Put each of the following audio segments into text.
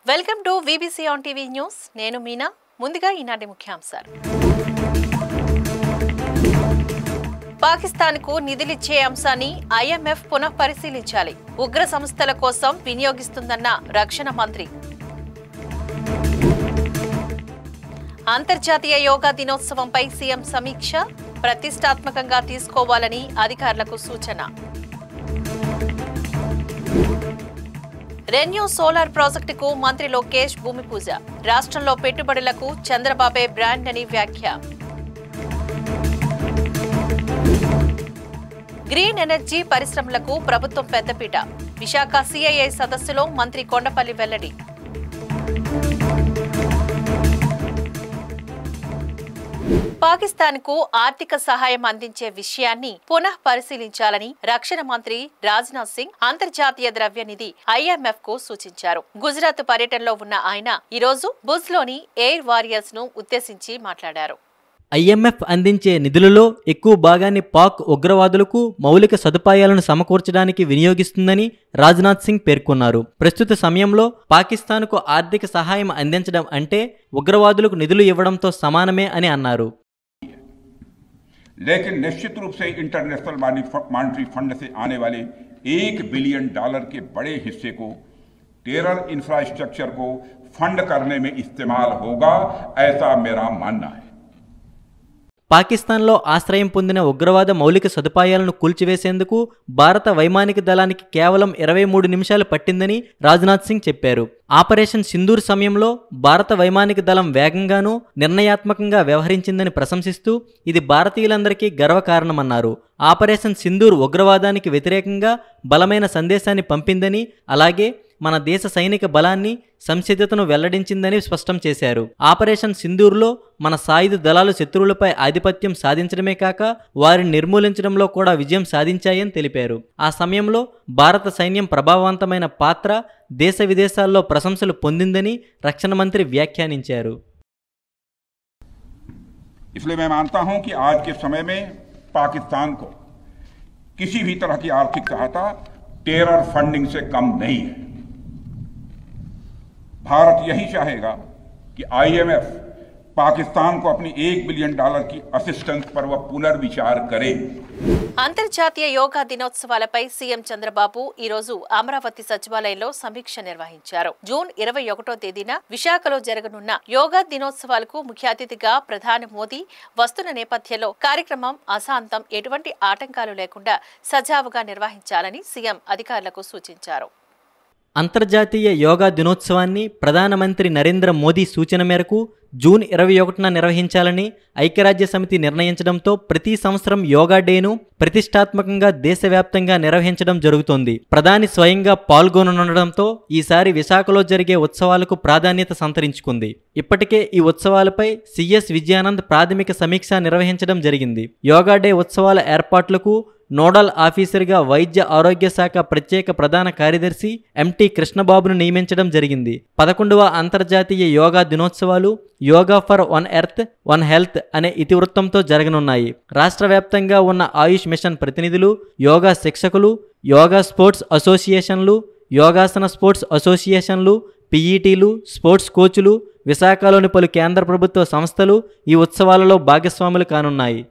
Welcome to VBC on TV news. నేను మీనా. ముందుగా ఈనాటి ముఖ్యాంశాలు. పాకిస్తాన్కు నిధులిచ్చే అంశాన్ని ఐఎంఎఫ్ పునః పరిశీలించాలి. ఉగ్ర సంస్థల కోసం వినియోగిస్తుందన్న రక్షణ మంత్రి. అంతర్జాతీయ యోగా దినోత్సవంపై సీఎం సమీక్ష. ప్రతిష్టాత్మకంగా తీసుకోవాలని అధికారులకు సూచన. రెన్యూ సోలార్ ప్రాజెక్టుకు మంత్రి లోకేష్ భూమి పూజ. రాష్ట్రంలో పెట్టుబడులకు చంద్రబాబే బ్రాండ్ అని వ్యాఖ్య. గ్రీన్ ఎనర్జీ పరిశ్రమలకు ప్రభుత్వం పెద్దపీట. విశాఖ సిఐఐ సదస్సులో మంత్రి కొండపల్లి వెల్లడి. పాకిస్తాన్కు ఆర్థిక సహాయం అందించే విషయాన్ని పునః పరిశీలించాలని రక్షణ మంత్రి రాజ్నాథ్ సింగ్ అంతర్జాతీయ ద్రవ్య నిధి ఐఎంఎఫ్ కు సూచించారు. గుజరాత్ పర్యటనలో ఉన్న ఆయన ఈరోజు భుజ్ లోని ఎయిర్ వారియర్స్ ను ఉద్దేశించి మాట్లాడారు. ఐఎంఎఫ్ అందించే నిధులలో ఎక్కువ భాగాన్ని పాక్ ఉగ్రవాదులకు మౌలిక సదుపాయాలను సమకూర్చడానికి వినియోగిస్తుందని రాజ్నాథ్ సింగ్ పేర్కొన్నారు. ప్రస్తుత సమయంలో పాకిస్తాన్కు ఆర్థిక సహాయం అందించడం అంటే ఉగ్రవాదులకు నిధులు ఇవ్వడంతో సమానమే అని అన్నారు. लेकिन निश्चित रूप से इंटरनेशनल मॉनेटरी फंड से आने वाले $1 बिलियन के बड़े हिस्से को टेरर इंफ्रास्ट्रक्चर को फंड करने में इस्तेमाल होगा, ऐसा मेरा मानना है. పాకిస్తాన్లో ఆశ్రయం పొందిన ఉగ్రవాద మౌలిక సదుపాయాలను కూల్చివేసేందుకు భారత వైమానిక దళానికి కేవలం 23 నిమిషాలు పట్టిందని రాజ్నాథ్ సింగ్ చెప్పారు. ఆపరేషన్ సింధూర్ సమయంలో భారత వైమానిక దళం వేగంగానూ నిర్ణయాత్మకంగా వ్యవహరించిందని ప్రశంసిస్తూ ఇది భారతీయులందరికీ గర్వకారణమన్నారు. ఆపరేషన్ సింధూర్ ఉగ్రవాదానికి వ్యతిరేకంగా బలమైన సందేశాన్ని పంపిందని, అలాగే మన దేశ సైనిక బలాన్ని సంసిద్ధతను వెల్లడించిందని స్పష్టం చేశారు. ఆపరేషన్ సింధూర్లో మన సాయుధ దళాలు శత్రువులపై ఆధిపత్యం సాధించడమే కాక వారిని నిర్మూలించడంలో కూడా విజయం సాధించాయని తెలిపారు. ఆ సమయంలో భారత సైన్యం ప్రభావవంతమైన పాత్ర దేశ విదేశాల్లో ప్రశంసలు పొందిందని రక్షణ మంత్రి వ్యాఖ్యానించారు. इसलिए मैं मानता हूं कि आज के समय में पाकिस्तान को किसी भी तरह की आर्थिक सहायता टेरर फंडिंग से कम नहीं है. भारत यही चाहेगा कि आईएमएफ पाकिस्तान को अपनी $1 बिलियन की असिस्टेंस पर वह पुनर्विचार करे. అంతర్జాతీయ యోగా దినోత్సవాలపై సీఎం చంద్రబాబు ఈ రోజు అమరావతి సచివాలయంలో సమీక్ష నిర్వహించారు. జూన్ 21వ తేదీన విశాఖలో జరగనున్న యోగా దినోత్సవాలకు ముఖ్య అతిథిగా ప్రధాని మోదీ వస్తున్న నేపథ్యంలో కార్యక్రమం అశాంతం ఎటువంటి ఆటంకాలు లేకుండా సజావుగా నిర్వహించాలని సీఎం అధికారులకు సూచించారు. అంతర్జాతీయ యోగా దినోత్సవాన్ని ప్రధానమంత్రి నరేంద్ర మోదీ సూచన మేరకు జూన్ 21న నిర్వహించాలని ఐక్యరాజ్య సమితి నిర్ణయించడంతో ప్రతి సంవత్సరం యోగా డేను ప్రతిష్టాత్మకంగా దేశవ్యాప్తంగా నిర్వహించడం జరుగుతోంది. ప్రధాని స్వయంగా పాల్గొననుండడంతో ఈసారి విశాఖలో జరిగే ఉత్సవాలకు ప్రాధాన్యత సంతరించుకుంది. ఇప్పటికే ఈ ఉత్సవాలపై సిఎస్ విజయానంద్ ప్రాథమిక సమీక్ష నిర్వహించడం జరిగింది. యోగా డే ఉత్సవాల ఏర్పాట్లకు నోడల్ ఆఫీసర్గా వైద్య ఆరోగ్య శాఖ ప్రత్యేక ప్రధాన కార్యదర్శి ఎంటీ కృష్ణబాబును నియమించడం జరిగింది. 11వ అంతర్జాతీయ యోగా దినోత్సవాలు yoga for one earth one health అనే ఇతివృత్తంతో జరగనున్నాయి. రాష్ట్ర వ్యాప్తంగా ఉన్న ఆయుష్ మిషన్ ప్రతినిధులు, యోగా శిక్షకులు, యోగా స్పోర్ట్స్ అసోసియేషన్లు, యోగాసన స్పోర్ట్స్ అసోసియేషన్లు, పీఈటీలు, స్పోర్ట్స్ కోచ్లు, విశాఖలోని పలు కేంద్ర ప్రభుత్వ సంస్థలు ఈ ఉత్సవాలలో భాగస్వాములు కానున్నాయి.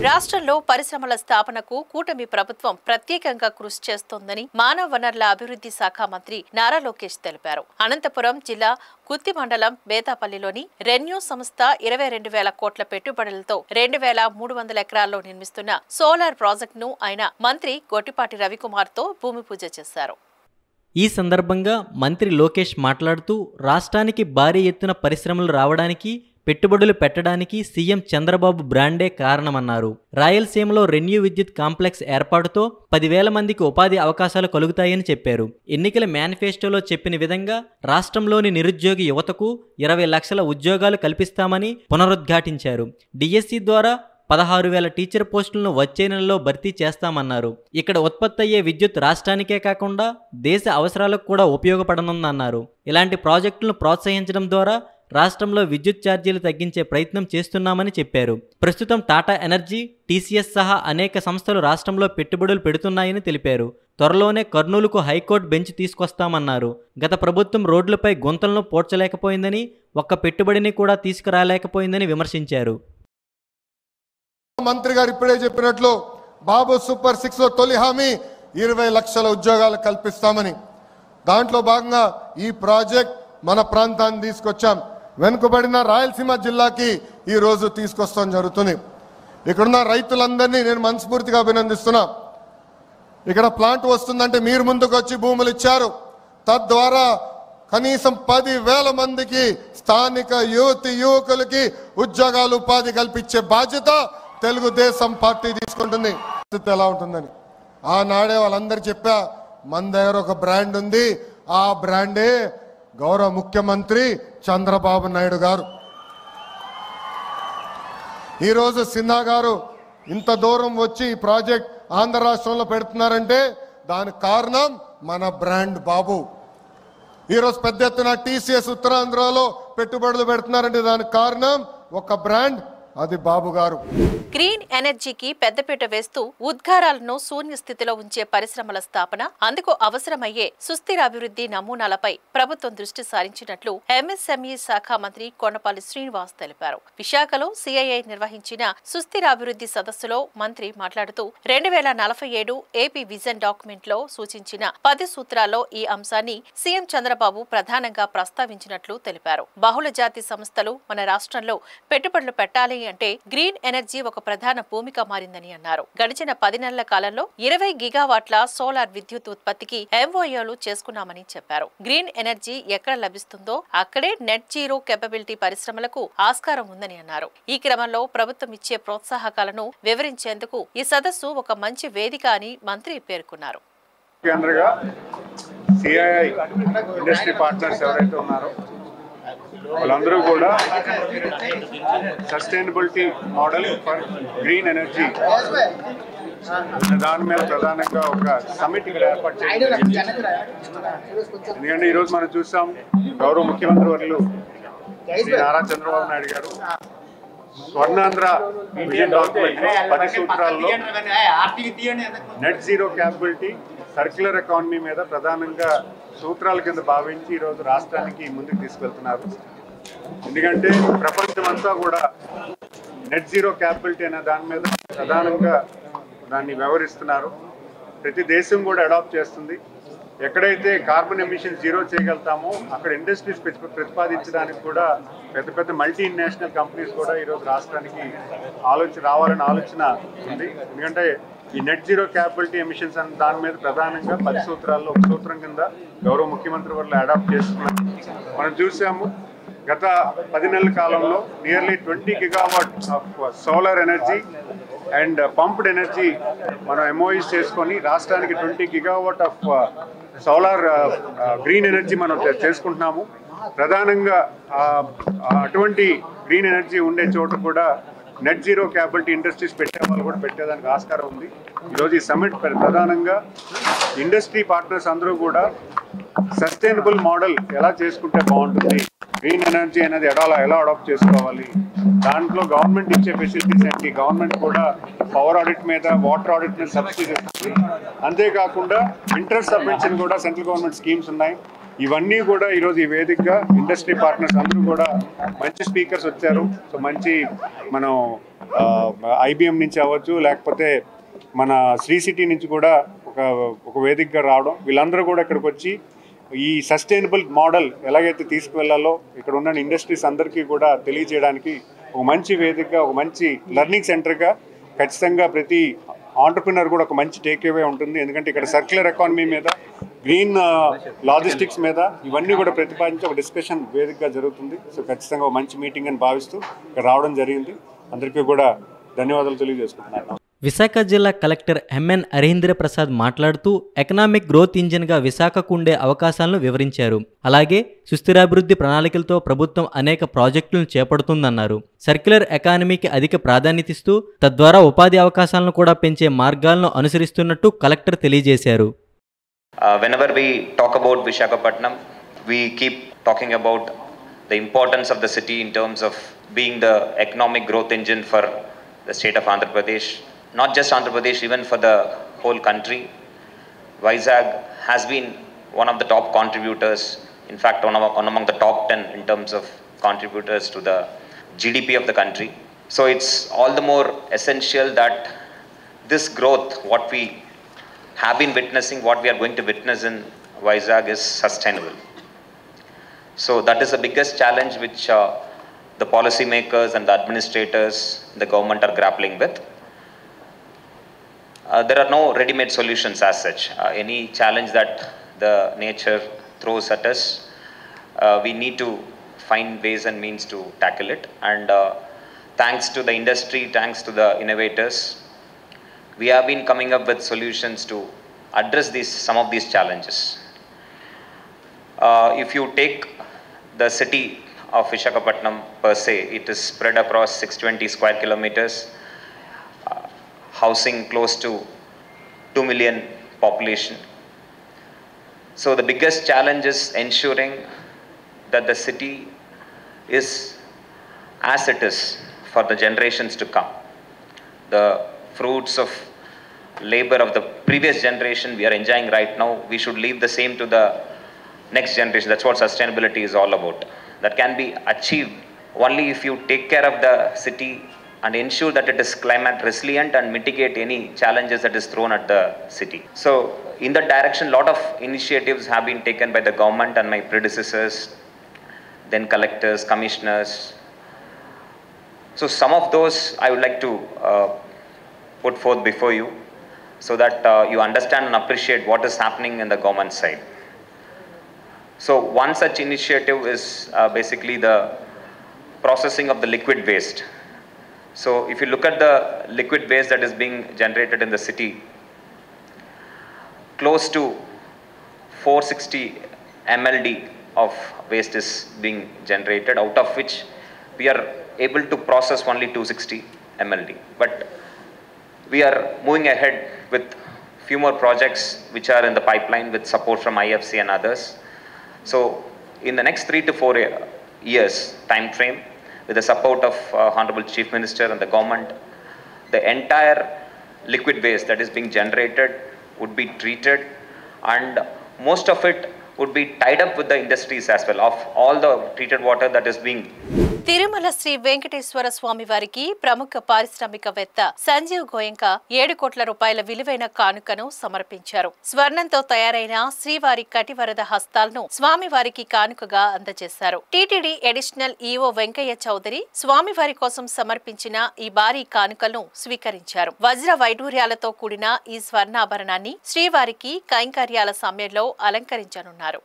రాష్ట్రంలో పరిశ్రమల స్థాపనకు కూటమి ప్రభుత్వం ప్రత్యేకంగా కృషి చేస్తోందని మానవ వనరుల అభివృద్ధి శాఖ మంత్రి నారా లోకేష్ తెలిపారు. అనంతపురం జిల్లా కుత్తి మండలం బేతాపల్లిలోని రెన్యూ సంస్థ 22,000 కోట్ల పెట్టుబడులతో 2,300 ఎకరాల్లో నిర్మిస్తున్న సోలార్ ప్రాజెక్టును ఆయన మంత్రి గొట్టిపాటి రవికుమార్తో భూమి పూజ చేశారు. ఈ సందర్భంగా మంత్రి లోకేష్ మాట్లాడుతూ రాష్ట్రానికి భారీ ఎత్తున పరిశ్రమలు రావడానికి, పెట్టుబడులు పెట్టడానికి సీఎం చంద్రబాబు బ్రాండే కారణమన్నారు. రాయలసీమలో రెన్యూ విద్యుత్ కాంప్లెక్స్ ఏర్పాటుతో 10,000 మందికి ఉపాధి అవకాశాలు కలుగుతాయని చెప్పారు. ఎన్నికల మేనిఫెస్టోలో చెప్పిన విధంగా రాష్ట్రంలోని నిరుద్యోగ యువతకు 20 లక్షల ఉద్యోగాలు కల్పిస్తామని పునరుద్ఘాటించారు. డిఎస్సి ద్వారా 16,000 టీచర్ పోస్టులను వచ్చే నెలలో భర్తీ చేస్తామన్నారు. ఇక్కడ ఉత్పత్తి అయ్యే విద్యుత్ రాష్ట్రానికే కాకుండా దేశ అవసరాలకు కూడా ఉపయోగపడనుందన్నారు. ఇలాంటి ప్రాజెక్టులను ప్రోత్సహించడం ద్వారా రాష్ట్రంలో విద్యుత్ ఛార్జీలు తగ్గించే ప్రయత్నం చేస్తున్నామని చెప్పారు. ప్రస్తుతం టాటా ఎనర్జీ, టీసీఎస్ సహా అనేక సంస్థలు రాష్ట్రంలో పెట్టుబడులు పెడుతున్నాయని తెలిపారు. త్వరలోనే కర్నూలుకు హైకోర్టు బెంచ్ తీసుకొస్తామన్నారు. గత ప్రభుత్వం రోడ్లపై గుంతలను పోడ్చలేకపోయిందని, ఒక్క పెట్టుబడిని కూడా తీసుకురాలేకపోయిందని విమర్శించారు. మంత్రి గారు ఇప్పుడే చెప్పినట్లు బాబు సూపర్ 6 లో తొలి హామీ 20 లక్షల ఉద్యోగాలు కల్పిస్తామని. దాంట్లో భాగంగా ఈ ప్రాజెక్ట్ మన ప్రాంతాన్ని తీసుకొచ్చాం. వెనుకబడిన రాయలసీమ జిల్లాకి ఈ రోజు తీసుకొస్తాం జరుగుతుంది. ఇక్కడున్న రైతులందరినీ నేను మనస్ఫూర్తిగా అభినందిస్తున్నా. ఇక్కడ ప్లాంట్ వస్తుందంటే మీరు ముందుకు వచ్చి భూములు ఇచ్చారు. తద్వారా కనీసం 10,000 మందికి స్థానిక యువకులకి ఉద్యోగాలు, ఉపాధి కల్పించే బాధ్యత తెలుగుదేశం పార్టీ తీసుకుంటుంది. ఎలా ఉంటుందని ఆనాడే వాళ్ళందరూ చెప్పా, మన దగ్గర ఒక బ్రాండ్ ఉంది, ఆ బ్రాండే గౌరవ ముఖ్యమంత్రి చంద్రబాబు నాయుడు గారు. ఈరోజు సిన్హా గారు ఇంత దూరం వచ్చి ఈ ప్రాజెక్ట్ ఆంధ్ర రాష్ట్రంలో పెడుతున్నారంటే దానికి కారణం మన బ్రాండ్ బాబు. ఈరోజు పెద్ద ఎత్తున టీసీఎస్ ఉత్తరాంధ్రలో పెట్టుబడులు పెడుతున్నారంటే దానికి కారణం ఒక బ్రాండ్, అది బాబు గారు. గ్రీన్ ఎనర్జీకి పెద్దపీట వేస్తూ ఉద్గారాలను శూన్య స్థితిలో ఉంచే పరిశ్రమల స్థాపన, అందుకు అవసరమయ్యే సుస్థిర అభివృద్ధి నమూనాలపై ప్రభుత్వం దృష్టి సారించినట్లు ఎంఎస్ఎంఈ శాఖ మంత్రి కొండపల్లి శ్రీనివాస్ తెలిపారు. విశాఖలో సిఐఐ నిర్వహించిన సుస్థిర అభివృద్ధి సదస్సులో మంత్రి మాట్లాడుతూ 2047 ఏపీ విజన్ డాక్యుమెంట్ లో సూచించిన 10 సూత్రాల్లో ఈ అంశాన్ని సీఎం చంద్రబాబు ప్రధానంగా ప్రస్తావించినట్లు తెలిపారు. బహుళజాతి సంస్థలు మన రాష్ట్రంలో పెట్టుబడులు పెట్టాలి అంటే గ్రీన్ ఎనర్జీ ఒక ప్రధాన భూమిక మారిందని అన్నారు. గడిచిన 10 నెలల కాలంలో 20 గిగావాట్ల సోలార్ విద్యుత్ ఉత్పత్తికి ఎంఓయూలు చేసుకున్నామని చెప్పారు. గ్రీన్ ఎనర్జీ ఎక్కడ లభిస్తుందో అక్కడే నెట్ జీరో కేపబిలిటీ పరిశ్రమలకు ఆస్కారం ఉందని అన్నారు. ఈ క్రమంలో ప్రభుత్వం ఇచ్చే ప్రోత్సాహకాలను వివరించేందుకు ఈ సదస్సు ఒక మంచి వేదిక అని మంత్రి పేర్కొన్నారు. వాళ్ళందరూ కూడా sustainability model for green energy దాని మీద ప్రధానంగా ఒక సమిట్ ఇక్కడ ఏర్పాటు చేయడం. ఎందుకంటే ఈరోజు మనం చూసాం, గౌరవ ముఖ్యమంత్రి వర్యులు శ్రీ నారా చంద్రబాబు నాయుడు గారు స్వర్ణాంధ్ర విజన్ డాక్యుమెంట్ 10 సూత్రాల్లో net zero capability, circular economy మీద ప్రధానంగా సూత్రాల కింద భావించి ఈరోజు రాష్ట్రానికి ముందుకు తీసుకెళ్తున్నారు. ఎందుకంటే ప్రపంచం అంతా కూడా నెట్ జీరో క్యాపబిలిటీ అనే దాని మీద ప్రధానంగా దాన్ని వ్యవహరిస్తున్నారు. ప్రతి దేశం కూడా అడాప్ట్ చేస్తుంది. ఎక్కడైతే కార్బన్ ఎమిషన్ జీరో చేయగలుగుతామో అక్కడ ఇండస్ట్రీస్ ప్రతిపాదించడానికి కూడా పెద్ద పెద్ద మల్టీనేషనల్ కంపెనీస్ కూడా ఈరోజు రాష్ట్రానికి రావాలనే ఆలోచన ఉంది. ఎందుకంటే ఈ నెట్ జీరో క్యాపబిలిటీ ఎమిషన్స్ అనే దాని మీద ప్రధానంగా 10 సూత్రాల్లో ఒక సూత్రం కింద గౌరవ ముఖ్యమంత్రి వాళ్ళు అడాప్ట్ చేస్తున్నారు. మనం చూసాము, గత 10 నెలల కాలంలో nearly 20 gigawatt of solar energy and pumped energy మనం ఎంఓయూస్ చేసుకొని రాష్ట్రానికి 20 gigawatt of solar green energy మనం చేసుకుంటున్నాము. ప్రధానంగా అటువంటి గ్రీన్ ఎనర్జీ ఉండే చోట కూడా నెట్ జీరో క్యాపబిలిటీ ఇండస్ట్రీస్ పెట్టే వాళ్ళు కూడా పెట్టేదానికి ఆస్కారం ఉంది. ఈరోజు ఈ సమిట్ ప్రధానంగా ఇండస్ట్రీ పార్ట్నర్స్ అందరూ కూడా సస్టైనబుల్ మోడల్ ఎలా చేసుకుంటే బాగుంటుంది, గ్రీన్ ఎనర్జీ అనేది ఎలా అడాప్ట్ చేసుకోవాలి, దాంట్లో గవర్నమెంట్ ఇచ్చే ఫెసిలిటీస్ ఏంటి, గవర్నమెంట్ కూడా పవర్ ఆడిట్ మీద, వాటర్ ఆడిట్ మీద సబ్సిడీ ఇస్తుంది. అంతేకాకుండా ఇంట్రెస్ట్ సబ్వెన్షన్ కూడా సెంట్రల్ గవర్నమెంట్ స్కీమ్స్ ఉన్నాయి. ఇవన్నీ కూడా ఈరోజు ఈ వేదికగా ఇండస్ట్రీ పార్ట్నర్స్ అందరూ కూడా మంచి స్పీకర్స్ వచ్చారు. సో మంచి మనం ఐబిఎం నుంచి అవ్వచ్చు, లేకపోతే మన శ్రీ సిటీ నుంచి కూడా ఒక వేదికగా రావడం, వీళ్ళందరూ కూడా ఇక్కడికి వచ్చి ఈ సస్టైనబుల్ మోడల్ ఎలాగైతే తీసుకువెళ్లాలో ఇక్కడ ఉన్న ఇండస్ట్రీస్ అందరికీ కూడా తెలియజేయడానికి ఒక మంచి వేదికగా, ఒక మంచి లెర్నింగ్ సెంటర్గా ఖచ్చితంగా ప్రతి ఆంటర్ప్రినర్ కూడా ఒక మంచి టేక్ అవే ఉంటుంది. ఎందుకంటే ఇక్కడ సర్క్యులర్ ఎకానమీ మీద, గ్రీన్ లాజిస్టిక్స్ మీద ఇవన్నీ కూడా ప్రతిపాదించి ఒక డిస్కషన్ వేదికగా జరుగుతుంది. సో ఖచ్చితంగా ఒక మంచి మీటింగ్ అని భావిస్తూ ఇక్కడ రావడం జరిగింది. అందరికీ కూడా ధన్యవాదాలు తెలియజేసుకుంటున్నాను. విశాఖ జిల్లా కలెక్టర్ ఎంఎన్ హరీంద్ర ప్రసాద్ మాట్లాడుతూ ఎకనామిక్ గ్రోత్ ఇంజిన్గా విశాఖకు ఉండే అవకాశాలను వివరించారు. అలాగే సుస్థిరాభివృద్ధి ప్రణాళికలతో ప్రభుత్వం అనేక ప్రాజెక్టులను చేపడుతుందన్నారు. సర్క్యులర్ ఎకానమీకి అధిక ప్రాధాన్యతిస్తూ తద్వారా ఉపాధి అవకాశాలను కూడా పెంచే మార్గాలను అనుసరిస్తున్నట్టు కలెక్టర్ తెలియజేశారు. Whenever we talk about Visakhapatnam, we keep talking about the importance of the city in terms of being the economic growth engine for the state of Andhra Pradesh, not just Andhra Pradesh, even for the whole country. Vizag has been one of the top contributors, in fact one among the top 10 in terms of contributors to the GDP of the country. So it's all the more essential that this growth, what we have been witnessing, what we are going to witness in Vizag is sustainable. So that is the biggest challenge which the policymakers and the administrators, the government are grappling with. There are no ready-made solutions as such. Any challenge that the nature throws at us, we need to find ways and means to tackle it. And thanks to the industry, thanks to the innovators, we have been coming up with solutions to address some of these challenges. If you take the city of Visakhapatnam per se, it is spread across 620 square kilometers, housing close to 2 million population. So the biggest challenge is ensuring that the city is as it is for the generations to come. The fruits of labor of the previous generation we are enjoying right now, we should leave the same to the next generation. That's what sustainability is all about. That can be achieved only if you take care of the city and ensure that it is climate resilient and mitigate any challenges that is thrown at the city. So in that direction, a lot of initiatives have been taken by the government and my predecessors, then collectors, commissioners. So some of those I would like to put forth before you so that you understand and appreciate what is happening in the government side. So one such initiative is basically the processing of the liquid waste. So if you look at the liquid waste that is being generated in the city, close to 460 MLD of waste is being generated, out of which we are able to process only 260 MLD. But we are moving ahead with few more projects which are in the pipeline with support from IFC and others. So in the next 3 to 4 years time frame, with the support of Honorable Chief Minister and the government, the entire liquid waste that is being generated would be treated, and most of it would be tied up with the industries as well, of all the treated water that is being. Tirumala Sri Venkateswara Swamy వారికి ప్రముఖ పారిశ్రామికవేత్త సంజీవ్ గోయంక 7 కోట్ల రూపాయల విలువైన కానుకను సమర్పించారు. స్వర్ణంతో తయారైన శ్రీవారి కటివరద హస్తాలను స్వామివారికి కానుకగా అందజేశారు. TTD additional EO Venkaiah Chowdary స్వామివారి కోసం సమర్పించిన ఈ భారీ కానుకలను స్వీకరించారు. వజ్ర వైఢూర్యాలతో కూడిన ఈ స్వర్ణాభరణాన్ని శ్రీవారికి కైంకర్యాల సమయంలో అలంకరించనున్నారు.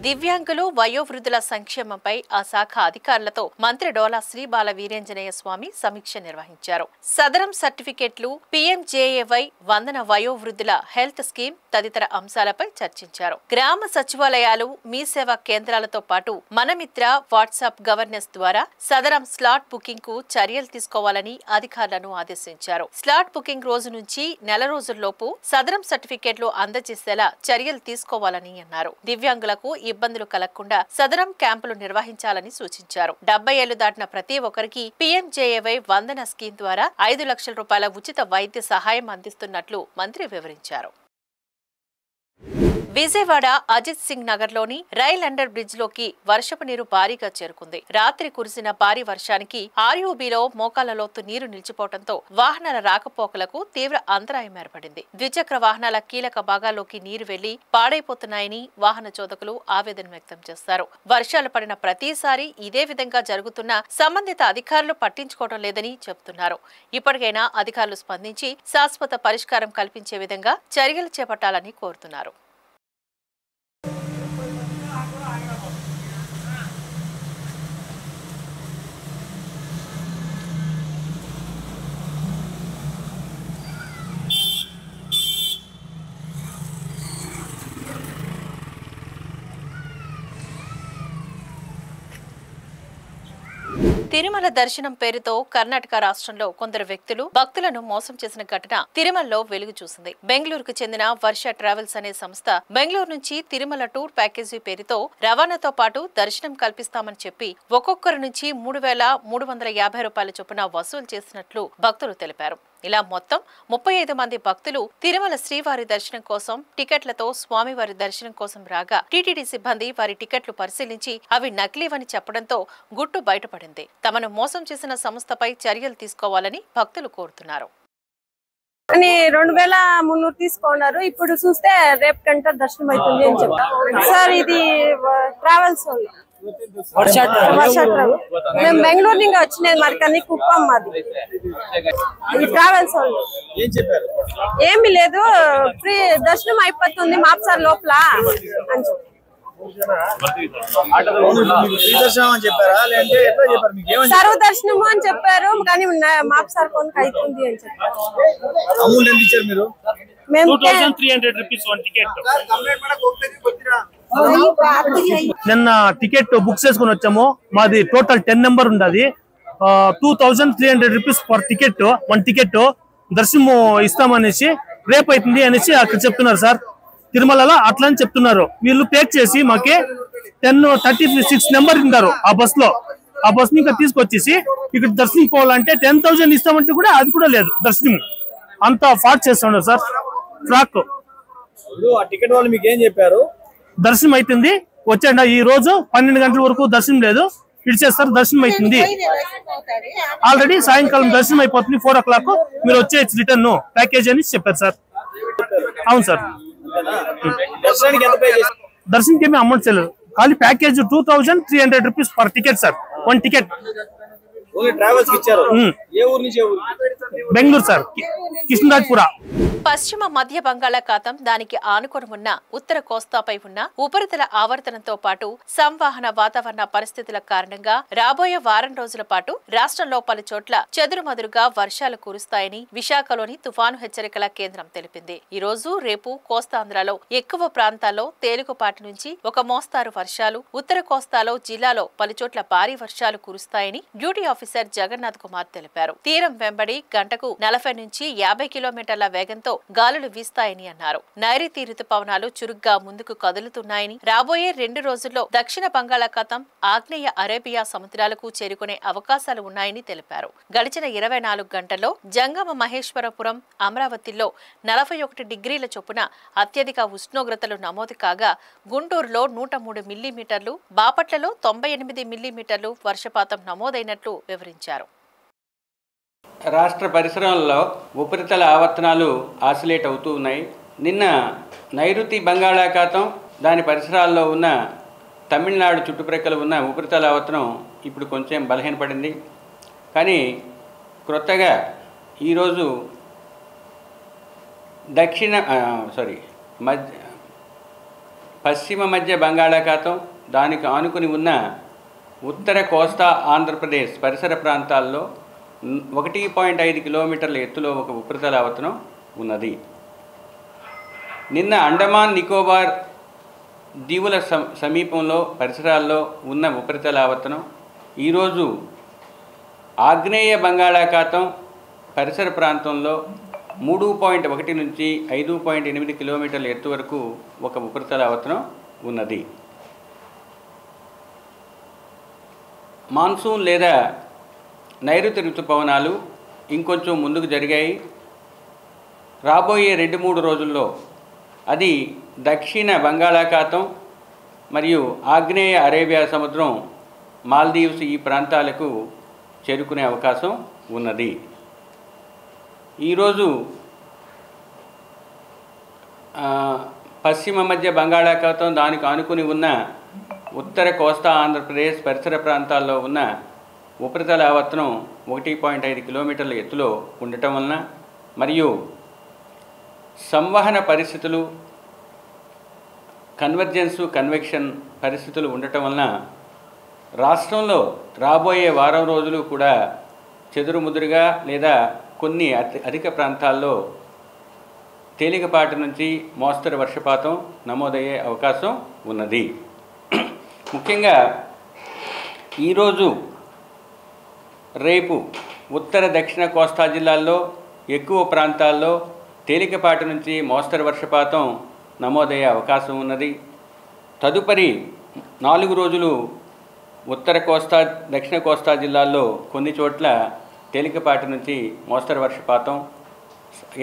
దివ్యాంగులు వయోవృద్ధుల సంక్షేమంపై ఆ శాఖ అధికారులతో మంత్రి డోలా శ్రీ బాల వీరేంజనేయ స్వామి సమీక్ష నిర్వహించారు. సదరం సర్టిఫికెట్లు, పీఎంజేఏవై, వందన వయోవృద్ధుల హెల్త్ స్కీమ్ తదితర అంశాలపై చర్చించారు. గ్రామ సచివాలయాలు, మీ సేవా కేంద్రాలతో పాటు మనమిత్ర వాట్సాప్ గవర్నెన్స్ ద్వారా సదరం స్లాట్ బుకింగ్ కు చర్యలు తీసుకోవాలని అధికారులను ఆదేశించారు. స్లాట్ బుకింగ్ రోజు నుంచి నెల రోజుల్లోపు సదరం సర్టిఫికెట్లు అందజేసేలా చర్యలు తీసుకోవాలని అన్నారు. దివ్యాంగులకు ఇబ్బందులు కలగకుండా సదరం క్యాంపులు నిర్వహించాలని సూచించారు. 70 ఏళ్లు దాటిన ప్రతి ఒక్కరికి పీఎంజేఏవై వందన స్కీమ్ ద్వారా 5 లక్షల రూపాయల ఉచిత వైద్య సహాయం అందిస్తున్నట్లు మంత్రి వివరించారు. విజయవాడ అజిత్ సింగ్ నగర్ లోని రైల్ అండర్ బ్రిడ్జ్ లోకి వర్షపు నీరు భారీగా చేరుకుంది. రాత్రి కురిసిన భారీ వర్షానికి ఆర్యూబీలో మోకాల లోతు నీరు నిలిచిపోవడంతో వాహనాల రాకపోకలకు తీవ్ర అంతరాయం ఏర్పడింది. ద్విచక్ర వాహనాల కీలక భాగాల్లోకి నీరు వెళ్లి పాడైపోతున్నాయని వాహన చోదకులు ఆవేదన వ్యక్తం చేస్తారు. వర్షాలు పడిన ప్రతిసారి ఇదే విధంగా జరుగుతున్నా సంబంధిత అధికారులు పట్టించుకోవడం లేదని చెబుతున్నారు. ఇప్పటికైనా అధికారులు స్పందించి శాశ్వత పరిష్కారం కల్పించే విధంగా చర్యలు చేపట్టాలని కోరుతున్నారు. తిరుమల దర్శనం పేరుతో కర్ణాటక రాష్ట్రంలో కొందరు వ్యక్తులు భక్తులను మోసం చేసిన ఘటన తిరుమలలో వెలుగు చూసింది. బెంగళూరుకు చెందిన వర్ష ట్రావెల్స్ అనే సంస్థ బెంగళూరు నుంచి తిరుమల టూర్ ప్యాకేజీ పేరుతో రవాణాతో పాటు దర్శనం కల్పిస్తామని చెప్పి ఒక్కొక్కరి నుంచి 3,350 రూపాయల చొప్పున వసూలు చేసినట్లు భక్తులు తెలిపారు. ఇలా మొత్తం 35 మంది భక్తులు తిరుమల శ్రీవారి దర్శనం కోసం టికెట్లతో స్వామివారి దర్శనం కోసం రాగా టీటీడీ సిబ్బంది వారి టికెట్లు పరిశీలించి అవి నకిలీవని చెప్పడంతో గుట్టు బయటపడింది. తమను మోసం చేసిన సంస్థపై చర్యలు తీసుకోవాలని భక్తులు కోరుతున్నారు. 2,300 తీసుకున్నారు. ఇప్పుడు చూస్తే రేపు గంట దర్శనం అవుతుంది అని చెప్పారు సార్. ఇది ట్రావెల్స్ మేము బెంగళూరు నుంచి వచ్చినది మరి కానీ కుప్పం మాది. ఇది ట్రావెల్స్ వాళ్ళు ఏమి లేదు, ఫ్రీ దర్శనం అయిపోతుంది మాప్సార్ లోపల అని చెప్పి సర్వ దర్శనము అని చెప్పారు. కానీ మాప్సార్ కొంత అవుతుంది అని చెప్పారు. మేము నిన్న టికెట్ బుక్ చేసుకుని వచ్చాము. మాది టోటల్ 10 నెంబర్ ఉంది. 2,300 రూపీస్ పర్ టికెట్, 1 టికెట్ దర్శనం ఇస్తామనేసి రేపు అవుతుంది అనేసి అక్కడ చెప్తున్నారు సార్. తిరుమలలో అట్లా అని చెప్తున్నారు. వీళ్ళు పేక్ చేసి మాకి 1036 నెంబర్ ఉన్నారు ఆ బస్ లో. ఆ బస్ ని ఇంకా తీసుకొచ్చేసి ఇక్కడ దర్శనం పోవాలంటే 10,000 ఇస్తామంటే కూడా అది కూడా లేదు. దర్శనం అంతా ఫాట్ చేస్తున్నారు సార్. ఫ్రాక్ టికెట్ వాళ్ళు మీకు ఏం చెప్పారు? దర్శనం అవుతుంది వచ్చాడు. ఈ రోజు 12 గంటల వరకు దర్శనం లేదు, ఇడిచేస్తారు. దర్శనం అవుతుంది ఆల్రెడీ. సాయంకాలం దర్శనం అయిపోతుంది 4 o'clock. మీరు వచ్చేసి రిటర్న్ ప్యాకేజ్ అని చెప్పారు సార్. అవును సార్. దర్శనంకి ఏమి అమౌంట్ చేయలేదు. ఖాళీ package 2,300 rupees per ticket sir. 1 ticket Bengaluru sir, Krishnarajapura. పశ్చిమ మధ్య బంగాళాఖాతం దానికి ఆనుకొని ఉన్న ఉత్తర కోస్తాపై ఉన్న ఉపరితల ఆవర్తనంతో పాటు సంవాహన వాతావరణ పరిస్థితుల కారణంగా రాబోయే వారం రోజుల పాటు రాష్ట్రంలో పలు చోట్ల చెదురుమదురుగా వర్షాలు కురుస్తాయని విశాఖలోని తుఫాను హెచ్చరికల కేంద్రం తెలిపింది. ఈ రోజు రేపు కోస్తాంధ్రలో ఎక్కువ ప్రాంతాల్లో తేలికపాటి నుంచి ఒక మోస్తారు వర్షాలు, ఉత్తర కోస్తాలో జిల్లాలో పలుచోట్ల భారీ వర్షాలు కురుస్తాయని డ్యూటీ ఆఫీసర్ జగన్నాథ్ కుమార్ తెలిపారు. తీరం వెంబడి గంటకు 40 నుంచి 50 కిలోమీటర్ల వేగంతో గాలులు వీస్తాయని అన్నారు. నైరుతి రుతుపవనాలు చురుగ్గా ముందుకు కదులుతున్నాయని, రాబోయే 2 రోజుల్లో దక్షిణ బంగాళాఖాతం, ఆగ్నేయ అరేబియా సముద్రాలకు చేరుకునే అవకాశాలు ఉన్నాయని తెలిపారు. గడిచిన 24 గంటల్లో జంగమ మహేశ్వరపురం, అమరావతిలో 41 డిగ్రీల చొప్పున అత్యధిక ఉష్ణోగ్రతలు నమోదు కాగా గుంటూరులో 103 మిల్లీమీటర్లు, బాపట్లలో 98 మిల్లీమీటర్లు వర్షపాతం నమోదైనట్లు వివరించారు. రాష్ట్ర పరిసరాల్లో ఉపరితల ఆవర్తనాలు ఆసిలేట్ అవుతూ ఉన్నాయి. నిన్న నైరుతి బంగాళాఖాతం దాని పరిసరాల్లో ఉన్న తమిళనాడు చుట్టుప్రక్కల ఉన్న ఉపరితల ఆవర్తనం ఇప్పుడు కొంచెం బలహీనపడింది. కానీ క్రొత్తగా ఈరోజు పశ్చిమ మధ్య బంగాళాఖాతం దానికి ఆనుకుని ఉన్న ఉత్తర కోస్తా ఆంధ్రప్రదేశ్ పరిసర ప్రాంతాల్లో 1.5 కిలోమీటర్ల ఎత్తులో ఒక ఉపరితల ఆవర్తనం ఉన్నది. నిన్న అండమాన్ నికోబార్ దీవుల సమీపంలో పరిసరాల్లో ఉన్న ఉపరితల ఆవర్తనం ఈరోజు ఆగ్నేయ బంగాళాఖాతం పరిసర ప్రాంతంలో 3.1 నుంచి 5.8 కిలోమీటర్ల ఎత్తు వరకు ఒక ఉపరితల ఆవర్తనం ఉన్నది. మాన్సూన్ లేదా నైరుతి ఋతుపవనాలు ఇంకొంచెం ముందుకు జరిగాయి. రాబోయే 2-3 రోజుల్లో అది దక్షిణ బంగాళాఖాతం మరియు ఆగ్నేయ అరేబియా సముద్రం, మాల్దీవ్స్ ఈ ప్రాంతాలకు చేరుకునే అవకాశం ఉన్నది. ఈరోజు పశ్చిమ మధ్య బంగాళాఖాతం, దానికి ఆనుకుని ఉన్న ఉత్తర కోస్తా ఆంధ్రప్రదేశ్ పరిసర ప్రాంతాల్లో ఉన్న ఉపరితల ఆవర్తనం 1.5 కిలోమీటర్ల ఎత్తులో ఉండటం వలన మరియు సంవహన పరిస్థితులు, కన్వెక్షన్ పరిస్థితులు ఉండటం వలన రాష్ట్రంలో రాబోయే వారం రోజులు కూడా చెదురుముదురుగా లేదా కొన్ని అధిక ప్రాంతాల్లో తేలికపాటి నుంచి మోస్తరు వర్షపాతం నమోదయ్యే అవకాశం ఉన్నది. ముఖ్యంగా ఈరోజు రేపు ఉత్తర దక్షిణ కోస్తా జిల్లాల్లో ఎక్కువ ప్రాంతాల్లో తేలికపాటి నుంచి మోస్తరు వర్షపాతం నమోదయ్యే అవకాశం ఉన్నది. తదుపరి 4 రోజులు ఉత్తర కోస్తా దక్షిణ కోస్తా జిల్లాల్లో కొన్ని చోట్ల తేలికపాటి నుంచి మోస్తరు వర్షపాతం,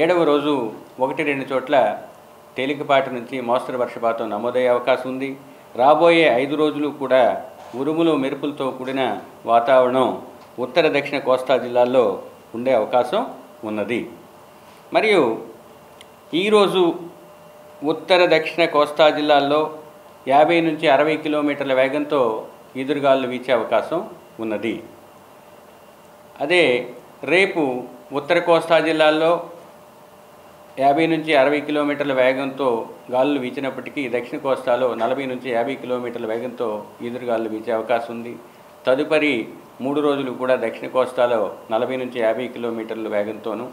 7వ రోజు 1-2 చోట్ల తేలికపాటి నుంచి మోస్తరు వర్షపాతం నమోదయ్యే అవకాశం ఉంది. రాబోయే 5 రోజులు కూడా ఉరుములు మెరుపులతో కూడిన వాతావరణం ఉత్తర దక్షిణ కోస్తా జిల్లాల్లో ఉండే అవకాశం ఉన్నది. మరియు ఈరోజు ఉత్తర దక్షిణ కోస్తా జిల్లాల్లో 50 నుంచి 60 కిలోమీటర్ల వేగంతో ఈదురుగాలులు వీచే అవకాశం ఉన్నది. అదే రేపు ఉత్తర కోస్తా జిల్లాల్లో 50 నుంచి 60 కిలోమీటర్ల వేగంతో గాలులు వీచినప్పటికీ దక్షిణ కోస్తాలో 40 నుంచి 50 కిలోమీటర్ల వేగంతో ఈదురుగాలులు వీచే అవకాశం ఉంది. తదుపరి 3 రోజులు కూడా దక్షిణ కోస్తాలో 40 నుంచి 50 కిలోమీటర్ల వేగంతోనూ,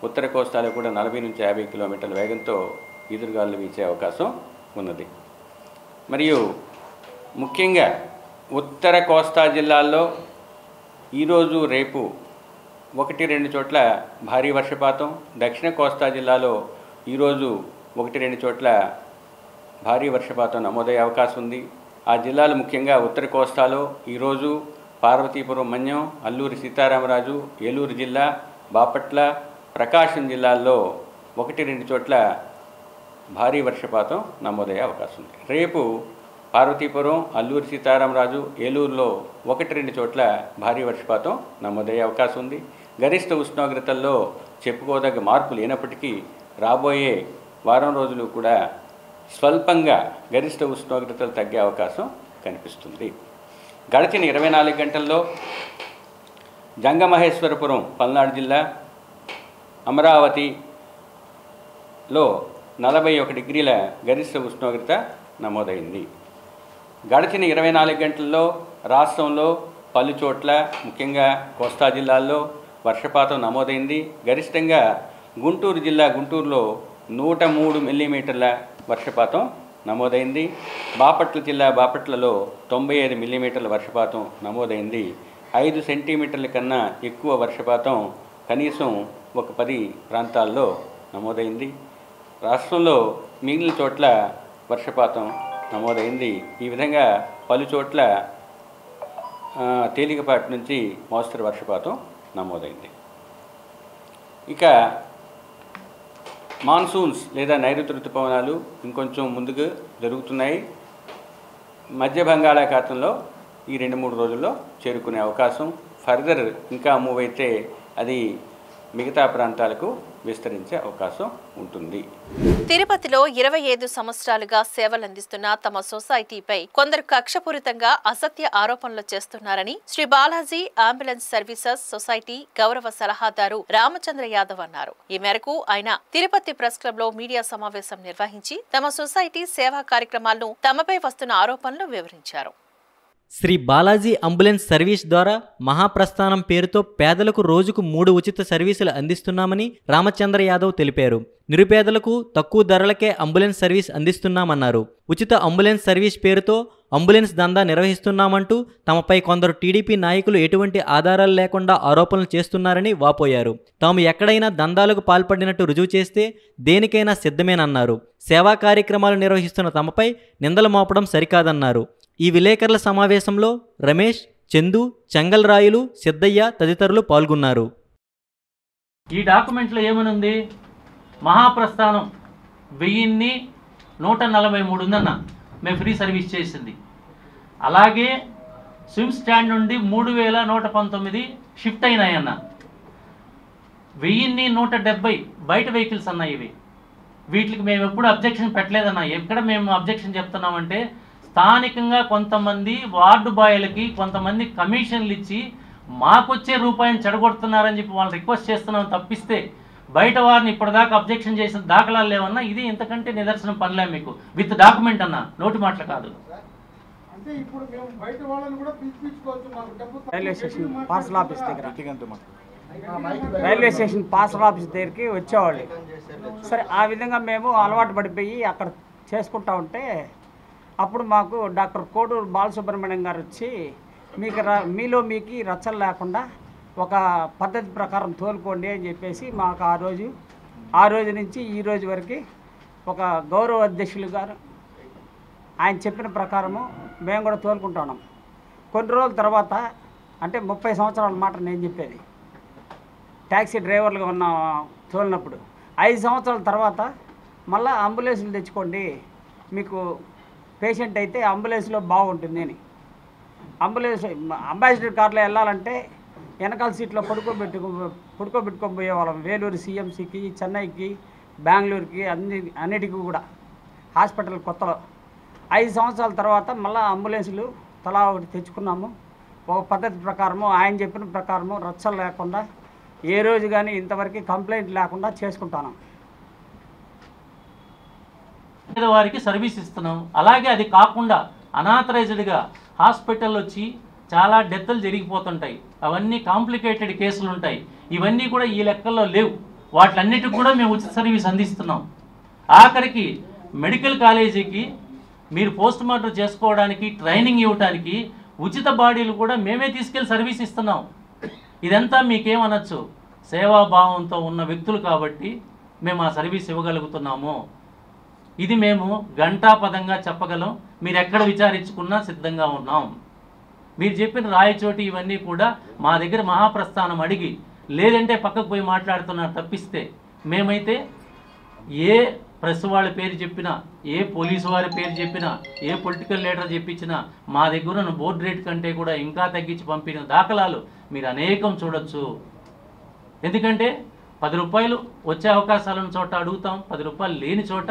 ఉత్తర కోస్తాలో కూడా 40 నుంచి 50 కిలోమీటర్ల వేగంతో ఈదురుగాలులు వీచే అవకాశం ఉన్నది. మరియు ముఖ్యంగా ఉత్తర కోస్తా జిల్లాల్లో ఈరోజు రేపు 1-2 చోట్ల భారీ వర్షపాతం, దక్షిణ కోస్తా జిల్లాలో ఈరోజు 1-2 చోట్ల భారీ వర్షపాతం నమోదయ్యే అవకాశం ఉంది. ఆ జిల్లాలు ముఖ్యంగా ఉత్తర కోస్తాలో ఈరోజు పార్వతీపురం మన్యం, అల్లూరి సీతారామరాజు, ఏలూరు జిల్లా, బాపట్ల, ప్రకాశం జిల్లాల్లో 1-2 చోట్ల భారీ వర్షపాతం నమోదయ్యే అవకాశం ఉంది. రేపు పార్వతీపురం, అల్లూరి సీతారామరాజు, ఏలూరులో 1-2 చోట్ల భారీ వర్షపాతం నమోదయ్యే అవకాశం ఉంది. గరిష్ట ఉష్ణోగ్రతల్లో చెప్పుకోదగ్గ మార్పు లేనప్పటికీ రాబోయే వారం రోజులు కూడా స్వల్పంగా గరిష్ట ఉష్ణోగ్రతలు తగ్గే అవకాశం కనిపిస్తుంది. గడిచిన 24 గంటల్లో జంగమహేశ్వరపురం, పల్నాడు జిల్లా, అమరావతిలో 41 డిగ్రీల గరిష్ట ఉష్ణోగ్రత నమోదైంది. గడిచిన 24 గంటల్లో రాష్ట్రంలో పలు చోట్ల ముఖ్యంగా కోస్తా జిల్లాల్లో వర్షపాతం నమోదైంది. గరిష్టంగా గుంటూరు జిల్లా, గుంటూరులో 103 మిల్లీమీటర్ల వర్షపాతం నమోదైంది. బాపట్ల జిల్లా, బాపట్లలో 95 మిల్లీమీటర్ల వర్షపాతం నమోదైంది. 5 సెంటీమీటర్ల కన్నా ఎక్కువ వర్షపాతం కనీసం ఒక 10 ప్రాంతాల్లో నమోదైంది. రాష్ట్రంలో మిగిలిన చోట్ల వర్షపాతం నమోదైంది. ఈ విధంగా పలు చోట్ల తేలికపాటి నుంచి మోస్తరు వర్షపాతం నమోదైంది. ఇక మాన్సూన్స్ లేదా నైరుతి ఋతుపవనాలు ఇంకొంచెం ముందుకు జరుగుతున్నాయి. మధ్య బంగాళాఖాతంలో ఈ 2-3 రోజుల్లో చేరుకునే అవకాశం, ఫర్దర్ ఇంకా మూవ్ అయితే అది మిగతా ప్రాంతాలకు విస్తరించే అవకాశం ఉంటుంది. తిరుపతిలో 25 సంవత్సరాలుగా సేవలందిస్తున్న తమ సొసైటీపై కొందరు కక్షపూరితంగా అసత్య ఆరోపణలు చేస్తున్నారని Sri Balaji ambulance services society గౌరవ సలహాదారు రామచంద్ర యాదవ్ అన్నారు. ఈ మేరకు ఆయన తిరుపతి ప్రెస్ క్లబ్ లో మీడియా సమావేశం నిర్వహించి తమ సొసైటీ సేవా కార్యక్రమాలను తమపై వస్తున్న ఆరోపణలు వివరించారు. శ్రీ బాలాజీ అంబులెన్స్ సర్వీస్ ద్వారా మహాప్రస్థానం పేరుతో పేదలకు రోజుకు 3 ఉచిత సర్వీసులు అందిస్తున్నామని రామచంద్ర యాదవ్ తెలిపారు. నిరుపేదలకు తక్కువ ధరలకే అంబులెన్స్ సర్వీస్ అందిస్తున్నామన్నారు. ఉచిత అంబులెన్స్ సర్వీస్ పేరుతో అంబులెన్స్ దందా నిర్వహిస్తున్నామంటూ తమపై కొందరు టీడీపీ నాయకులు ఎటువంటి ఆధారాలు లేకుండా ఆరోపణలు చేస్తున్నారని వాపోయారు. తాము ఎక్కడైనా దందాలకు పాల్పడినట్టు రుజువు చేస్తే దేనికైనా సిద్ధమేనన్నారు. సేవా కార్యక్రమాలు నిర్వహిస్తున్న తమపై నిందలు మోపడం సరికాదన్నారు. ఈ విలేకరుల సమావేశంలో రమేష్, చందు, చెంగల్రాయులు, సిద్ధయ్య తదితరులు పాల్గొన్నారు. ఈ డాక్యుమెంట్లో ఏమనుంది? మహాప్రస్థానం 1000ని 143 ఉందన్న మేము ఫ్రీ సర్వీస్ చేసింది. అలాగే స్విమ్ స్టాండ్ నుండి 3119 షిఫ్ట్ అయినాయన్న. 1170 బయట వెహికల్స్ అన్న ఇవి. వీటికి మేము ఎప్పుడు అబ్జెక్షన్ పెట్టలేదన్న. ఎక్కడ మేము అబ్జెక్షన్ చెప్తున్నామంటే స్థానికంగా కొంతమంది వార్డు బాయ్లకి కొంతమంది కమిషన్లు ఇచ్చి మాకొచ్చే రూపాయిని చెడగొడుతున్నారని చెప్పి వాళ్ళు రిక్వెస్ట్ చేస్తున్నాం తప్పిస్తే బయట వారిని ఇప్పటిదాకా అబ్జెక్షన్ చేసిన దాఖలాలు లేవన్నా. ఇది ఇంతకంటే నిదర్శనం పనిలే మీకు విత్ డాక్యుమెంట్ అన్న, నోటి మాటలు కాదు. రైల్వే స్టేషన్ పార్సల్ ఆఫీస్ దగ్గర రైల్వే స్టేషన్ పార్సల్ ఆఫీస్ దగ్గరికి వచ్చేవాళ్ళు. సరే ఆ విధంగా మేము అలవాటు పడిపోయి అక్కడ చేసుకుంటా ఉంటే అప్పుడు మాకు డాక్టర్ కోడూరు బాలసుబ్రహ్మణ్యం గారు వచ్చి మీలో మీకు రచ్చలు లేకుండా ఒక పద్ధతి ప్రకారం తోలుకోండి అని చెప్పేసి మాకు ఆ రోజు నుంచి ఈ రోజు వరకు ఒక గౌరవ అధ్యక్షులు గారు ఆయన చెప్పిన ప్రకారము మేము కూడా తోలుకుంటున్నాం. కొన్ని రోజుల తర్వాత అంటే 30 సంవత్సరాల మాట నేను చెప్పేది, ట్యాక్సీ డ్రైవర్లుగా ఉన్న తోలినప్పుడు 5 సంవత్సరాల తర్వాత మళ్ళీ అంబులెన్స్లు తెచ్చుకోండి, మీకు పేషెంట్ అయితే అంబులెన్స్లో బాగుంటుంది అని. అంబాసిడర్ కార్లో వెళ్ళాలంటే వెనకాల సీట్లో పడుకోబెట్టుకొని పోయేవాళ్ళం. వేలూరు సిఎంసికి, చెన్నైకి, బెంగళూరుకి అన్నిటికీ కూడా హాస్పిటల్ కొత్తలో. 5 సంవత్సరాల తర్వాత మళ్ళీ అంబులెన్సులు తలా ఒకటి తెచ్చుకున్నాము. ఒక పద్ధతి ప్రకారము ఆయన చెప్పిన ప్రకారము రచ్చలు లేకుండా ఏ రోజు కానీ ఇంతవరకు కంప్లైంట్ లేకుండా చేసుకుంటాను. వారికి సర్వీస్ ఇస్తున్నాం. అలాగే అది కాకుండా అనాథరైజ్డ్గా హాస్పిటల్ వచ్చి చాలా డెత్లు జరిగిపోతుంటాయి. అవన్నీ కాంప్లికేటెడ్ కేసులు ఉంటాయి. ఇవన్నీ కూడా ఈ లెక్కల్లో లేవు. వాటిలన్నిటికి కూడా మేము ఉచిత సర్వీస్ అందిస్తున్నాం. ఆఖరికి మెడికల్ కాలేజీకి మీరు పోస్ట్ మార్టం చేసుకోవడానికి ట్రైనింగ్ ఇవ్వడానికి ఉచిత బాడీలు కూడా మేమే తీసుకెళ్ళి సర్వీస్ ఇస్తున్నాం. ఇదంతా మీకేమనొచ్చు, సేవాభావంతో ఉన్న వ్యక్తులు కాబట్టి మేము ఆ సర్వీస్ ఇవ్వగలుగుతున్నాము. ఇది మేము ఘంటాపదంగా చెప్పగలం. మీరు ఎక్కడ విచారించుకున్నా సిద్ధంగా ఉన్నాం. మీరు చెప్పిన రాయచోటి ఇవన్నీ కూడా మా దగ్గర మహాప్రస్థానం అడిగి లేదంటే పక్కకు పోయి మాట్లాడుతున్నారు తప్పిస్తే మేమైతే ఏ ప్రెస్ వాళ్ళ పేరు చెప్పినా, ఏ పోలీసు వారి పేరు చెప్పినా, ఏ పొలిటికల్ లీడర్ చెప్పించినా మా దగ్గర ఉన్న బోర్డు రేట్ కంటే కూడా ఇంకా తగ్గించి పంపిన దాఖలాలు మీరు అనేకం చూడొచ్చు. ఎందుకంటే 10 రూపాయలు వచ్చే అవకాశాలను చోట అడుగుతాం, 10 రూపాయలు లేని చోట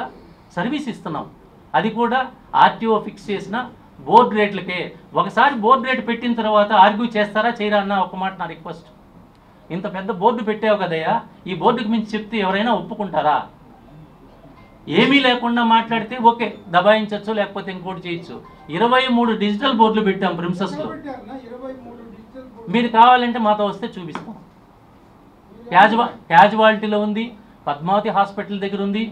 సర్వీస్ ఇస్తున్నాం. అది కూడా ఆర్టీఓ ఫిక్స్ చేసిన బోర్డు రేట్లకే. ఒకసారి బోర్డు రేటు పెట్టిన తర్వాత ఆర్గ్యూ చేస్తారా చేయరా అన్న ఒక మాట నా రిక్వెస్ట్. ఇంత పెద్ద బోర్డు పెట్టావు కదయ్యా, ఈ బోర్డుకి మించి చెప్తే ఎవరైనా ఒప్పుకుంటారా? ఏమీ లేకుండా మాట్లాడితే ఓకే దబాయించవచ్చు, లేకపోతే ఇంకోటి చేయొచ్చు. 23 డిజిటల్ బోర్డులు పెట్టాం ప్రిన్సెస్లో. మీరు కావాలంటే మాతో వస్తే చూపిస్తాం. క్యాజువాలిటీలో ఉంది, పద్మావతి హాస్పిటల్ దగ్గర ఉంది,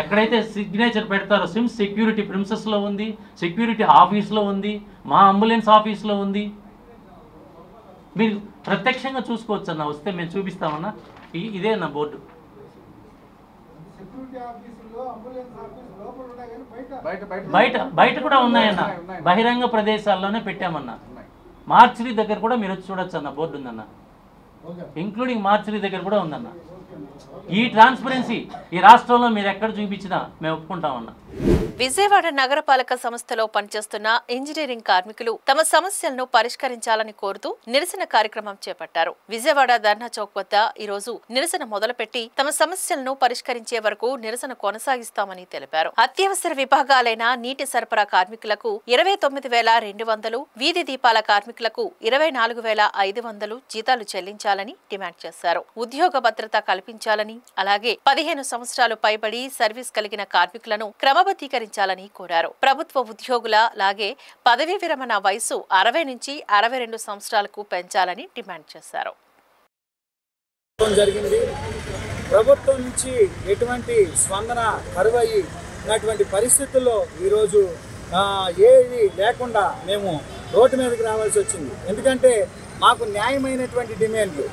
ఎక్కడైతే సిగ్నేచర్ పెడతారో సిమ్స్ సెక్యూరిటీ ప్రిన్సెస్లో ఉంది, సెక్యూరిటీ ఆఫీస్లో ఉంది, మా అంబులెన్స్ ఆఫీస్లో ఉంది. మీరు ప్రత్యక్షంగా చూసుకోవచ్చు అన్న, వస్తే మేము చూపిస్తామన్నా. ఇదే అన్న బోర్డు. బయట కూడా ఉన్నాయన్న, బహిరంగ ప్రదేశాల్లోనే పెట్టామన్నా. మార్చిరీ దగ్గర కూడా మీరు వచ్చి చూడొచ్చు అన్న, బోర్డు ఉందన్న. ఇంక్లూడింగ్ మార్చిరీ దగ్గర కూడా ఉందన్న. ఈ ట్రాన్స్పరెన్సీ ఈ రాష్ట్రంలో మీరు ఎక్కడ చూపించినా మేము ఒప్పుకుంటామన్నా. విజయవాడ నగరపాలక సంస్థలో పనిచేస్తున్న ఇంజనీరింగ్ కార్మికులు తమ సమస్యలను పరిష్కరించాలని కోరుతూ నిరసన కార్యక్రమం చేపట్టారు. విజయవాడ ధర్నా చౌక్ వద్ద ఈ రోజు నిరసన మొదలుపెట్టి తమ సమస్యలను పరిష్కరించే వరకు నిరసన కొనసాగిస్తామని తెలిపారు. అత్యవసర విభాగాలైన నీటి సరఫరా కార్మికులకు 29,200, వీధి దీపాల కార్మికులకు 24,500 జీతాలు చెల్లించాలని డిమాండ్ చేశారు. ఉద్యోగ భద్రత కల్పించాలని, అలాగే 15 సంవత్సరాలు పైబడి సర్వీస్ కలిగిన కార్మికులను క్రమబద్ధీకరించాలని కోరారు. ప్రభుత్వ ఉద్యోగుల లాగే పదవీ విరమణ వయసు 60 నుంచి 62 సంవత్సరాలకు పెంచాలని డిమాండ్ చేశారు. ప్రభుత్వం నుంచి ఎటువంటి స్పందన కరువైనటువంటి పరిస్థితుల్లో ఈరోజు ఏది లేకుండా మేము రోడ్డు మీదకి రావాల్సి వచ్చింది. ఎందుకంటే మాకు న్యాయమైనటువంటి డిమాండ్లు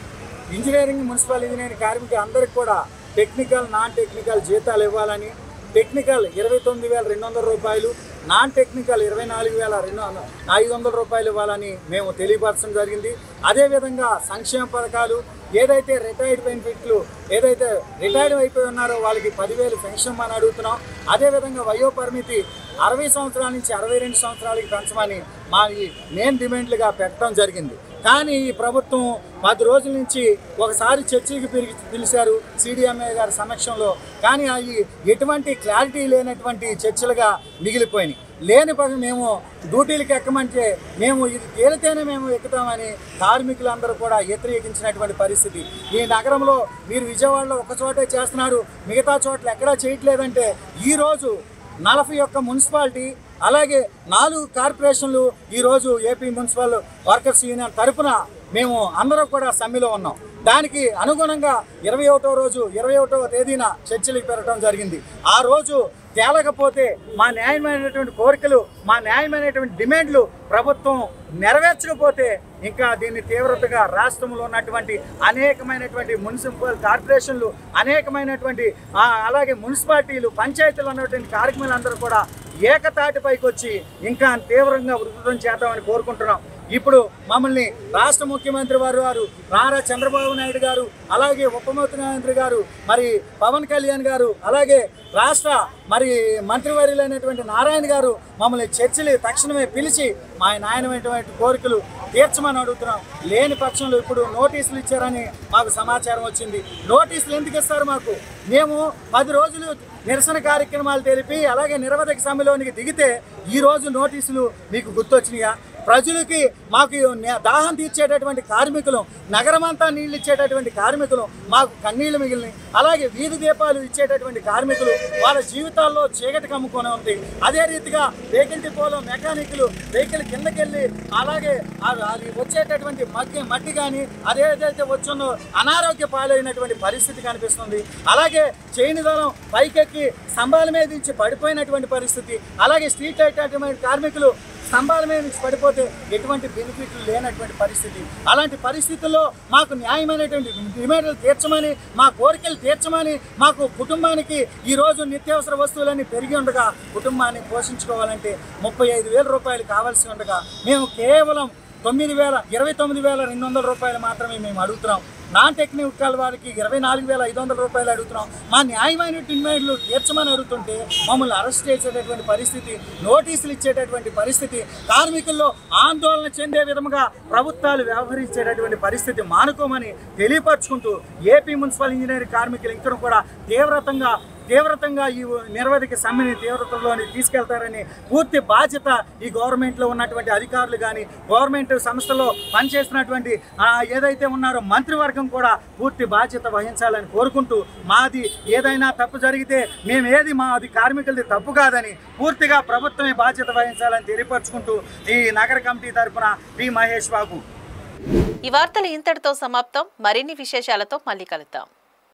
ఇంజనీరింగ్, మున్సిపల్ ఇంజనీరింగ్ కార్మికులు అందరికీ కూడా టెక్నికల్, నాన్ టెక్నికల్ జీతాలు ఇవ్వాలని, టెక్నికల్ 29,200 రూపాయలు, నాన్ టెక్నికల్ 24,500 రూపాయలు ఇవ్వాలని మేము తెలియపరచడం జరిగింది. అదేవిధంగా సంక్షేమ పథకాలు ఏదైతే రిటైర్డ్ బెనిఫిట్లు ఏదైతే రిటైర్డ్ అయిపోయి ఉన్నారో వాళ్ళకి 10,000 పెన్షన్ అని అడుగుతున్నాం. అదేవిధంగా వయో పరిమితి 60 సంవత్సరాల నుంచి 62 సంవత్సరాలకి పెంచమని మా మెయిన్ డిమాండ్లుగా పెట్టడం జరిగింది. కానీ ఈ ప్రభుత్వం 10 రోజుల నుంచి ఒకసారి చర్చలకు పిలిచారు CDMA గారి సమక్షంలో. కానీ అవి ఎటువంటి క్లారిటీ లేనటువంటి చర్చలుగా మిగిలిపోయినాయి. లేని పని మేము డ్యూటీలకు ఎక్కమంటే మేము ఇది తేలితేనే మేము ఎక్కుతామని కార్మికులందరూ కూడా వ్యతిరేకించినటువంటి పరిస్థితి. ఈ నగరంలో మీరు విజయవాడలో ఒక చోటే చేస్తున్నారు, మిగతా చోట్ల ఎక్కడా చేయట్లేదంటే ఈరోజు 41 మున్సిపాలిటీ అలాగే 4 కార్పొరేషన్లు ఈరోజు ఏపీ మున్సిపల్ వర్కర్స్ యూనియన్ తరఫున మేము అందరూ కూడా సమ్మెలో ఉన్నాం. దానికి అనుగుణంగా 21వ తేదీన చర్చలకు పెరగడం జరిగింది. ఆ రోజు తేలకపోతే మా న్యాయమైనటువంటి కోరికలు మా న్యాయమైనటువంటి డిమాండ్లు ప్రభుత్వం నెరవేర్చకపోతే ఇంకా దీన్ని తీవ్రతగా రాష్ట్రంలో ఉన్నటువంటి అనేకమైనటువంటి మున్సిపల్ కార్పొరేషన్లు అనేకమైనటువంటి అలాగే మున్సిపాలిటీలు పంచాయతీలు ఉన్నటువంటి కార్యక్రమాలందరూ కూడా ఏకతాటిపైకి వచ్చి ఇంకా తీవ్రంగా ఉధృతం చేద్దామని కోరుకుంటున్నాం. ఇప్పుడు మమ్మల్ని రాష్ట్ర ముఖ్యమంత్రి వారు నారా చంద్రబాబు నాయుడు గారు అలాగే ఉప ముఖ్యమంత్రి గారు మరి పవన్ కళ్యాణ్ గారు అలాగే రాష్ట్ర మరి మంత్రివర్యులైనటువంటి నారాయణ గారు మమ్మల్ని చర్చలు తక్షణమే పిలిచి మా నాయనమైనటువంటి కోరికలు తీర్చమని అడుగుతున్నాం. లేని పక్షంలో ఇప్పుడు నోటీసులు ఇచ్చారని మాకు సమాచారం వచ్చింది. నోటీసులు ఎందుకు ఇస్తారు మాకు? మేము 10 రోజులు నిరసన కార్యక్రమాలు తెలిపి అలాగే నిరవధిక సమ్మెలోనికి దిగితే ఈరోజు నోటీసులు మీకు గుర్తొచ్చినాయా? ప్రజలకి మాకు దాహం తీర్చేటటువంటి కార్మికులు నగరమంతా నీళ్ళు ఇచ్చేటటువంటి కార్మికులు మాకు కన్నీళ్లు మిగిలినాయి. అలాగే వీధి దీపాలు ఇచ్చేటటువంటి కార్మికులు వాళ్ళ జీవితాల్లో చీకటి కమ్ముకొని ఉంది. అదే రీతిగా వెహికల్ డిపోలో మెకానిక్లు వెహికల్ కిందకెళ్ళి అలాగే అది వచ్చేటటువంటి మట్టి కానీ అదేదైతే వచ్చున్నో అనారోగ్య పాలైనటువంటి పరిస్థితి కనిపిస్తుంది. అలాగే చైన్ దళం పైకెక్కి స్తంభాల మీద నుంచి పడిపోయినటువంటి పరిస్థితి. అలాగే స్ట్రీట్ లైట్ కార్మికులు స్తంభాల మీద నుంచి పడిపోతే ఎటువంటి బెనిఫిట్లు లేనటువంటి పరిస్థితి. అలాంటి పరిస్థితుల్లో మాకు న్యాయమైనటువంటి డిమాండ్లు తీర్చమని మా కోరికలు తీర్చమని మాకు కుటుంబానికి ఈరోజు నిత్యావసర వస్తువులన్నీ పెరిగి ఉండగా కుటుంబాన్ని పోషించుకోవాలంటే 35,000 రూపాయలు కావాల్సి ఉండగా మేము కేవలం 29,200 రూపాయలు మాత్రమే మేము అడుగుతున్నాం. నాన్ టెక్నికల్ వారికి 24,500 రూపాయలు అడుగుతున్నాం. మా న్యాయమైన డిమాండ్లు తీర్చమని అడుగుతుంటే మమ్మల్ని అరెస్ట్ చేసేటటువంటి పరిస్థితి, నోటీసులు ఇచ్చేటటువంటి పరిస్థితి, కార్మికుల్లో ఆందోళన చెందే విధంగా ప్రభుత్వాలు వ్యవహరించేటటువంటి పరిస్థితి మానుకోమని తెలియపరచుకుంటూ ఏపీ మున్సిపల్ ఇంజనీరింగ్ కార్మికులు ఇంకా కూడా తీవ్రతంగా ఈ నిరవధిక సమ్మెని తీవ్రతలోని తీసుకెళ్తారని పూర్తి బాధ్యత ఈ గవర్నమెంట్లో ఉన్నటువంటి అధికారులు కానీ గవర్నమెంట్ సంస్థలో పనిచేస్తున్నటువంటి ఏదైతే ఉన్నారో మంత్రివర్గం కూడా పూర్తి బాధ్యత వహించాలని కోరుకుంటూ మాది ఏదైనా తప్పు జరిగితే మాది కార్మికులది తప్పు కాదని పూర్తిగా ప్రభుత్వమే బాధ్యత వహించాలని తెలియపరచుకుంటూ ఈ నగర కమిటీ తరఫున పి మహేష్ బాబు. ఈ వార్తలు ఇంతటితో సమాప్తం. మరిన్ని విశేషాలతో మళ్ళీ కలుద్దాం.